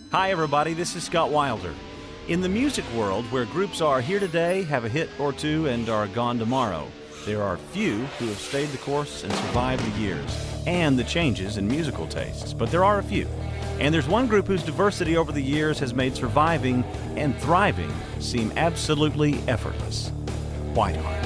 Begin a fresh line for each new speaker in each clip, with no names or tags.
Hi everybody, this is Scott Wilder. In the music world, where groups are here today, have a hit or two, and are gone tomorrow, there are few who have stayed the course and survived the years and the changes in musical tastes, but there are a few. And there's one group whose diversity over the years has made surviving and thriving seem absolutely effortless. WhiteHeart.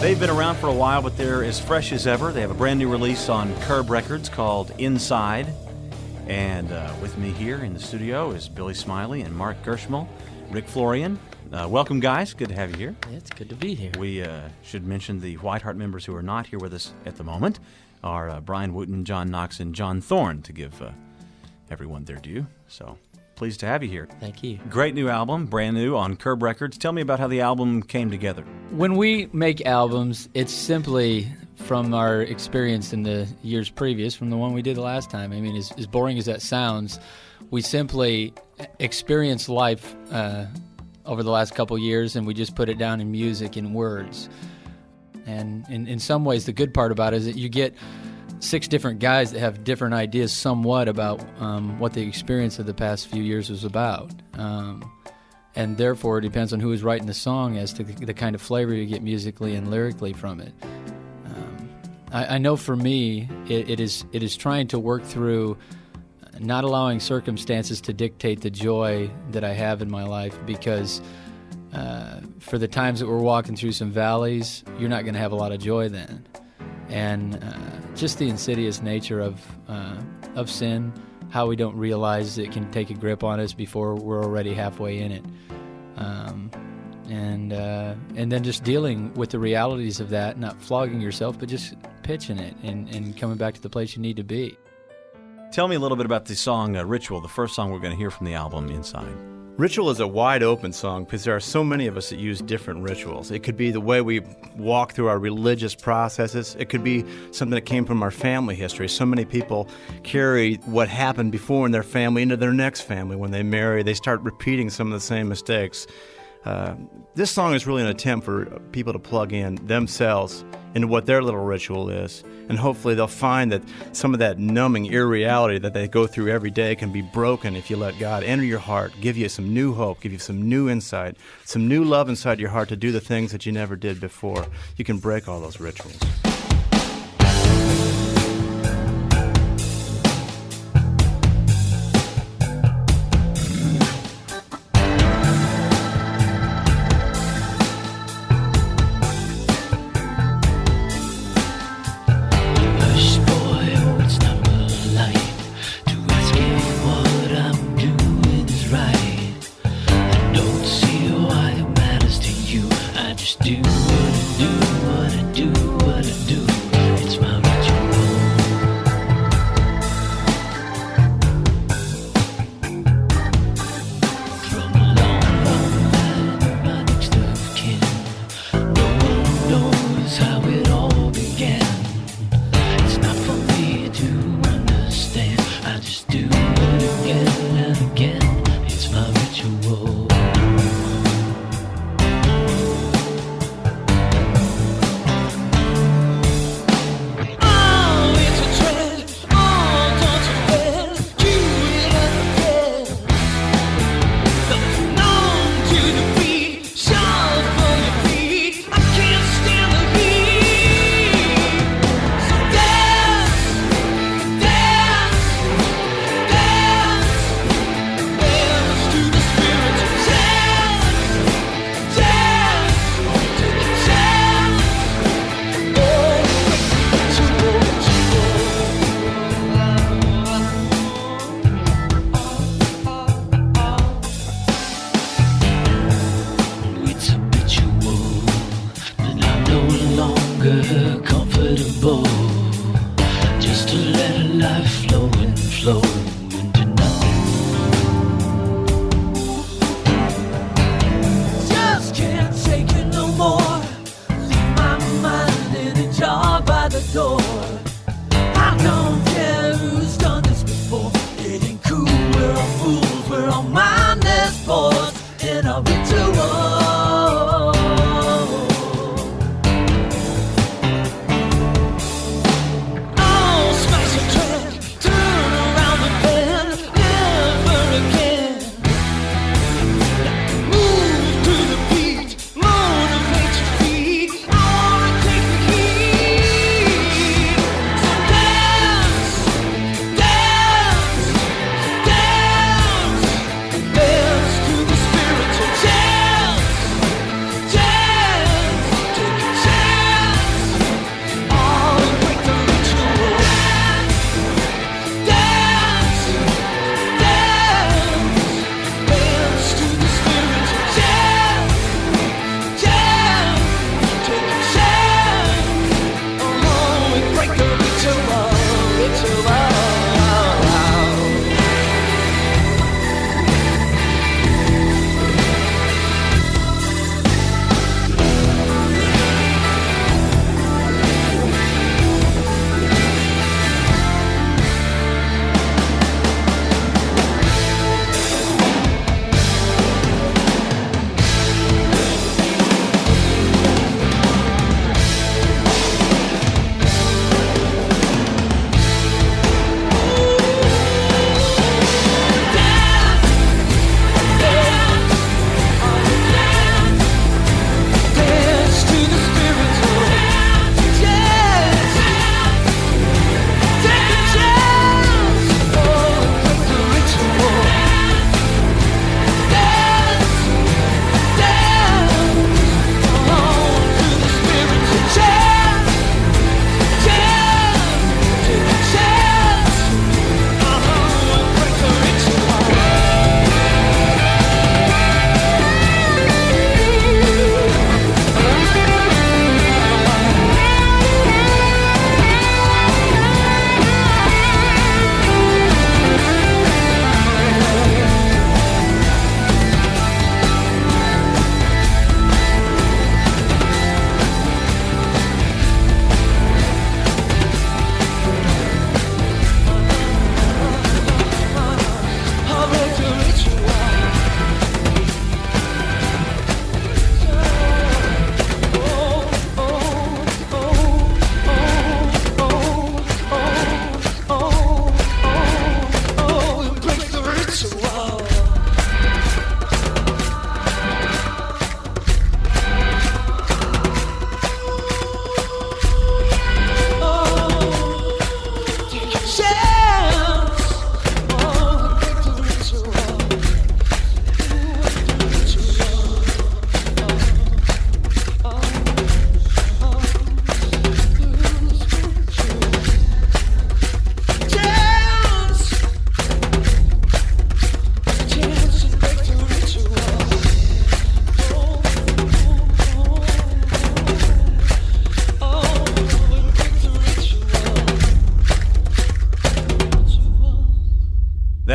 They've been around for a while, but they're as fresh as ever. They have a brand new release on Curb Records called Inside. And with me here in the studio is Billy Smiley and Mark Gershmal, Rick Florian. Welcome, guys. Good to have you here.
Yeah, it's good to be here.
We should mention the WhiteHeart members who are not here with us at the moment are Brian Wooten, John Knox, and John Thorne, to give everyone their due. So pleased to have you here.
Thank you.
Great new album, brand new on Curb Records. Tell me about how the album came together.
When we make albums, it's simply from our experience in the years previous, from the one we did the last time. I mean, as boring as that sounds, we simply experience life over the last couple years, and we just put it down in music, in words. And in some ways, the good part about it is that you get 6 different guys that have different ideas somewhat about what the experience of the past few years was about. And therefore, it depends on who is writing the song as to the kind of flavor you get musically and lyrically from it. I know for me, it is trying to work through not allowing circumstances to dictate the joy that I have in my life, because for the times that we're walking through some valleys, you're not going to have a lot of joy then. And just the insidious nature of sin, how we don't realize it can take a grip on us before we're already halfway in it. And then just dealing with the realities of that, not flogging yourself, but just pitching it and coming back to the place you need to be.
Tell me a little bit about the song Ritual, the first song we're going to hear from the album, Inside.
Ritual is a wide open song because there are so many of us that use different rituals. It could be the way we walk through our religious processes. It could be something that came from our family history. So many people carry what happened before in their family into their next family. When they marry, they start repeating some of the same mistakes. This song is really an attempt for people to plug in themselves into what their little ritual is, and hopefully they'll find that some of that numbing irreality that they go through every day can be broken if you let God enter your heart, give you some new hope, give you some new insight, some new love inside your heart to do the things that you never did before. You can break all those rituals. Comfortable, just to let life flow into nothing. Just can't take it no more. Leave my mind in a jar by the door. I don't care who's done this before. It ain't cool, we're a fool.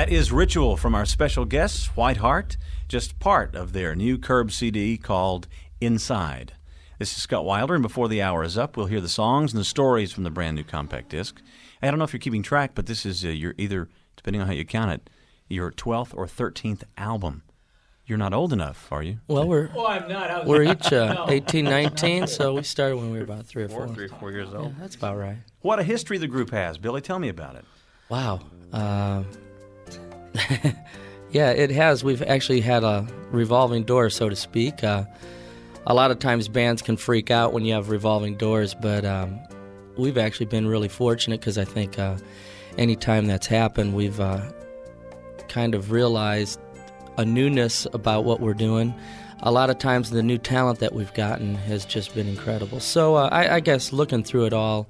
That is Ritual from our special guests, WhiteHeart, just part of their new Curb CD called Inside. This is Scott Wilder, and before the hour is up, we'll hear the songs and the stories from the brand new compact disc. I don't know if you're keeping track, but this is your either, depending on how you count it, your 12th or 13th album. You're not old enough, are you?
Well,
I'm not.
we're each 18, 19, so we started when we were about 3 or 4.
3 or 4 years old.
Yeah, that's about right.
What a history the group has. Billy, tell me about it.
Wow. Yeah, it has. We've actually had a revolving door, so to speak. A lot of times bands can freak out when you have revolving doors, but we've actually been really fortunate because I think any time that's happened, we've kind of realized a newness about what we're doing. A lot of times the new talent that we've gotten has just been incredible. So I guess looking through it all,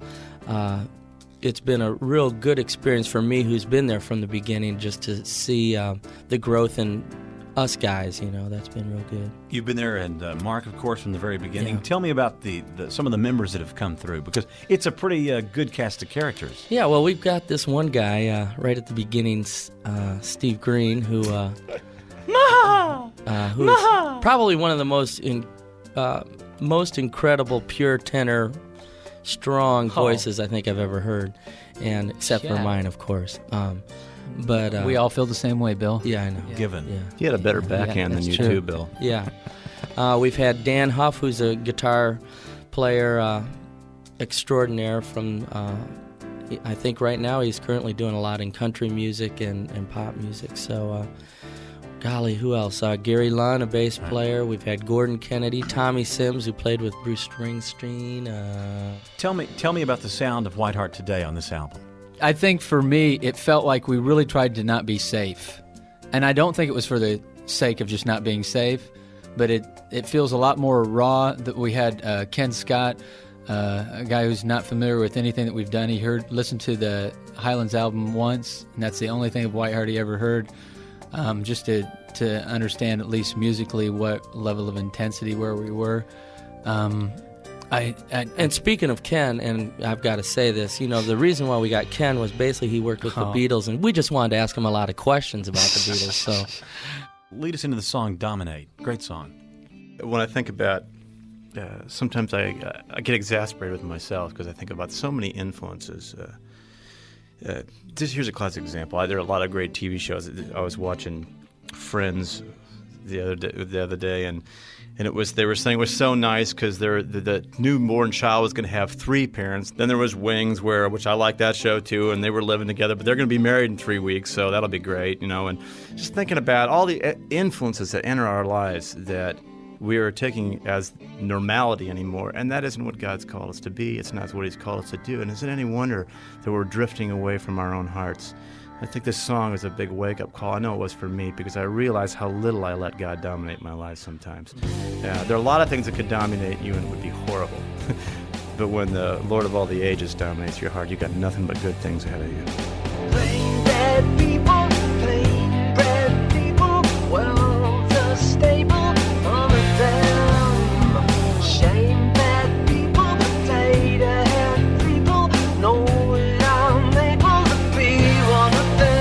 it's been a real good experience for me who's been there from the beginning just to see the growth in us guys, that's been real good.
You've been there, and Mark, of course, from the very beginning.
Yeah.
Tell me about the some of the members that have come through, because it's a pretty good cast of characters.
Yeah, well, we've got this one guy right at the beginning, Steve Green, who's probably one of the most incredible pure tenor, strong voices I think I've ever heard, and except for mine, of course. But
We all feel the same way, Bill.
Yeah, I know.
Given.
Yeah.
He had a better backhand than
that's
you
true.
too, Bill.
Yeah. We've had Dan Huff, who's a guitar player extraordinaire from, I think right now he's currently doing a lot in country music and pop music. So, golly, who else? Gary Lunn, a bass player. We've had Gordon Kennedy, Tommy Sims, who played with Bruce Springsteen.
Tell me about the sound of WhiteHeart today on this album.
I think for me, it felt like we really tried to not be safe. And I don't think it was for the sake of just not being safe, but it feels a lot more raw. That we had Ken Scott, a guy who's not familiar with anything that we've done. He listened to the Highlands album once, and that's the only thing of WhiteHeart he ever heard, just to understand at least musically what level of intensity where we were.
And speaking of Ken, and I've got to say this, the reason why we got Ken was basically he worked with the Beatles, and we just wanted to ask him a lot of questions about the Beatles. So,
lead us into the song "Dominate." Great song.
When I think about, sometimes I get exasperated with myself because I think about so many influences. Here's a classic example. There are a lot of great TV shows. I was watching Friends the other day, and they were saying it was so nice because the newborn child was going to have 3 parents. Then there was Wings, which I like that show too, and they were living together, but they're going to be married in 3 weeks, so that'll be great, And just thinking about all the influences that enter our lives that we are taking as normality anymore, and that isn't what God's called us to be. It's not what He's called us to do, and is it any wonder that we're drifting away from our own hearts? I think this song is a big wake-up call. I know it was for me because I realize how little I let God dominate my life sometimes. There are a lot of things that could dominate you and it would be horrible. But when the Lord of all the ages dominates your heart, you got nothing but good things ahead of you.
Plain bad people, plain bad people, world's a stable on them. Shame bad people, potato head people, know that I'm able to be one of them.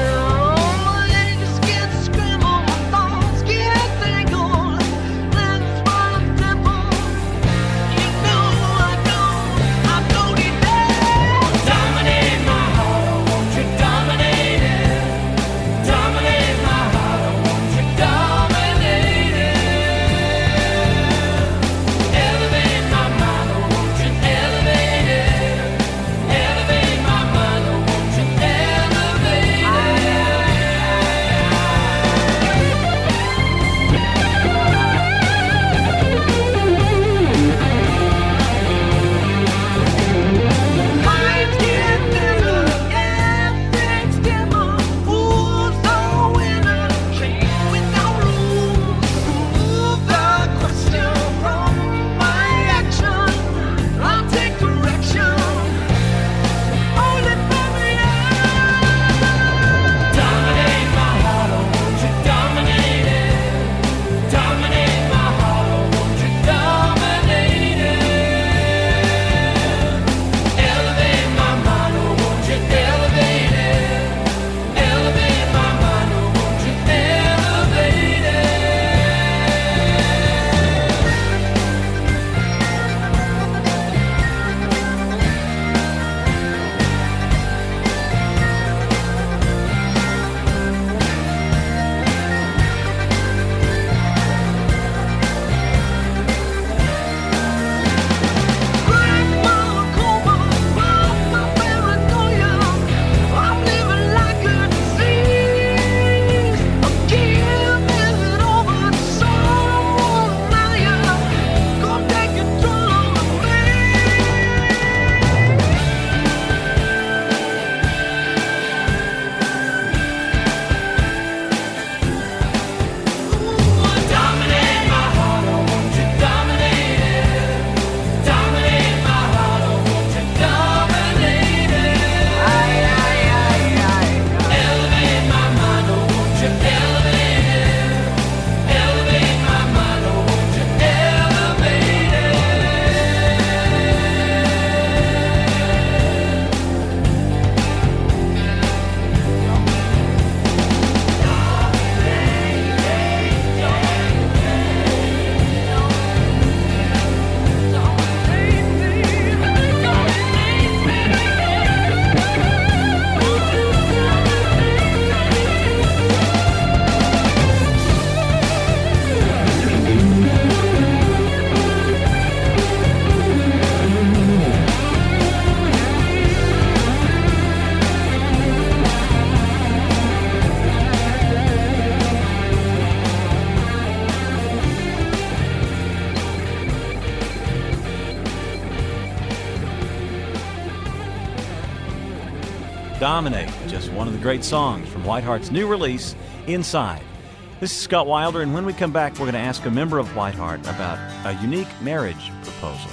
They just get scrambled, my thoughts get tangled. That's what I'm temple. You know I don't need that. Dominate my heart, won't you dominate it?
Dominate, just one of the great songs from WhiteHeart's new release, Inside. This is Scott Wilder, and when we come back, we're going to ask a member of WhiteHeart about a unique marriage proposal.